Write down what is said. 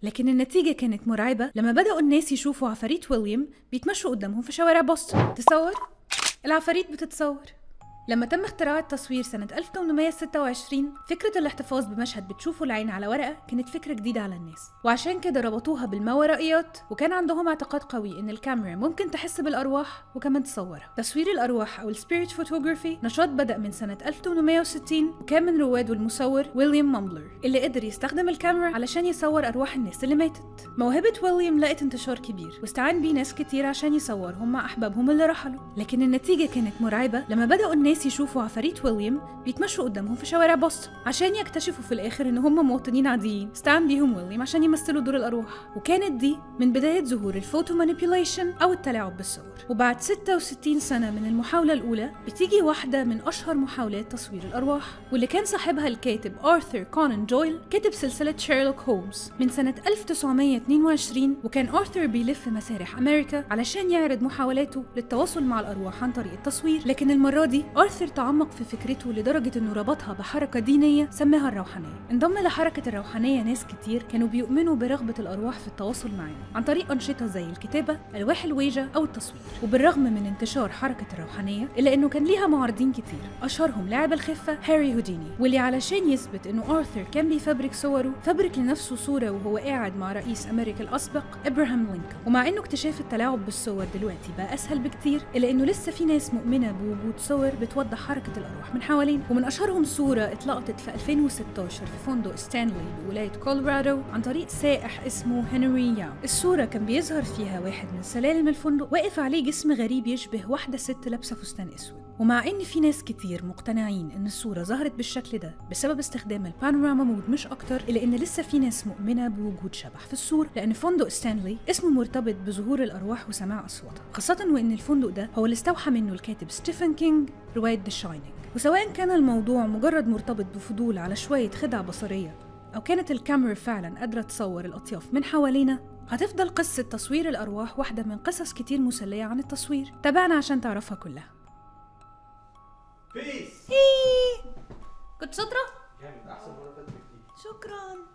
لكن النتيجة كانت مرعبة لما بدأوا الناس يشوفوا عفاريت ويليام بيتمشوا قدامهم في شوارع بوسطن. تصور العفاريت بتتصور. لما تم اختراع التصوير سنة 1826 فكرة الاحتفاظ بمشهد بتشوفه العين على ورقة كانت فكرة جديدة على الناس، وعشان كده ربطوها بالماورائيات، وكان عندهم اعتقاد قوي ان الكاميرا ممكن تحس بالأرواح وكمان تصورها. تصوير الأرواح أو السبيريت فوتوغرافي نشاط بدأ من سنة 1860، وكان من رواده المصور ويليام مامبلر اللي قدر يستخدم الكاميرا علشان يصور أرواح الناس اللي ماتت. موهبة ويليام لقت انتشار كبير واستعان بيه ناس كتير عشان يصورهم مع أحبابهم اللي رحلوا، لكن النتيجة كانت مرعبة لما بدأوا الناس يشوفوا عفاريت ويليام بيتمشوا قدامهم في شوارع بوسطن. عشان يكتشفوا في الآخر إن هم مواطنين عاديين استعان بيهم ويليام عشان يمثلوا دور الأرواح. وكانت دي من بداية ظهور الفوتو مانيبيوليشن أو التلاعب بالصور. وبعد 66 سنة من المحاولة الأولى بتيجي واحدة من أشهر محاولات تصوير الأرواح، واللي كان صاحبها الكاتب آرثر كونان دويل، كتب سلسلة شيرلوك هولمز من سنة 1922. وكان آرثر بيلف مسارح أمريكا علشان يعرض محاولاته للتواصل مع الأرواح عن طريق التصوير، لكن المرة دي آرثر تعمق في فكرته لدرجة إنه ربطها بحركة دينية سماها الروحانية. انضم لحركة الروحانية ناس كتير كانوا بيؤمنوا برغبة الأرواح في التواصل معانا عن طريق أنشطة زي الكتابة، ألواح الويجا أو التصوير. وبالرغم من انتشار حركة الروحانية إلا إنه كان ليها معارضين كتير، أشهرهم لاعب الخفة هاري هوديني، واللي علشان يثبت إنه آرثر كان بيفبرك صوره فبرك لنفسه صورة وهو قاعد مع رئيس أمريكا الأسبق إبراهام لينكولن. ومع إنه اكتشاف التلاعب بالصور دلوقتي بقى أسهل بكتير، إلا إنه لسه في ناس مؤمنة بوجود صور بتوضح حركة الأرواح من حوالين. ومن أشهرهم صورة اتلقطت في 2016 في فندق ستانلي بولاية كولورادو عن طريق سائح اسمه هنري ياو. الصورة كان بيظهر فيها واحد من سلالم الفندق واقف عليه جسم غريب يشبه واحدة ست لابسة فستان أسود. ومع إن في ناس كتير مقتنعين إن الصورة ظهرت بالشكل ده بسبب استخدام البانوراما مود مش أكتر، إلا إن لسه في ناس مؤمنة بوجود شبح في الصورة، لأن فندق ستانلي اسمه مرتبط بظهور الأرواح وسماع أصواتها، خاصة وإن الفندق ده هو اللي استوحى منه الكاتب ستيفن كينج رواية ذا شاينينج. وسواء كان الموضوع مجرد مرتبط بفضول على شوية خدع بصرية، أو كانت الكاميرا فعلا قادرة تصور الأطياف من حوالينا، هتفضل قصة تصوير الأرواح واحدة من قصص كتير مسلية عن التصوير. تابعنا عشان تعرفها كلها. بيس. كنت شاطرة؟ جامد، احسن مرة فاتت بكتير. شكرا.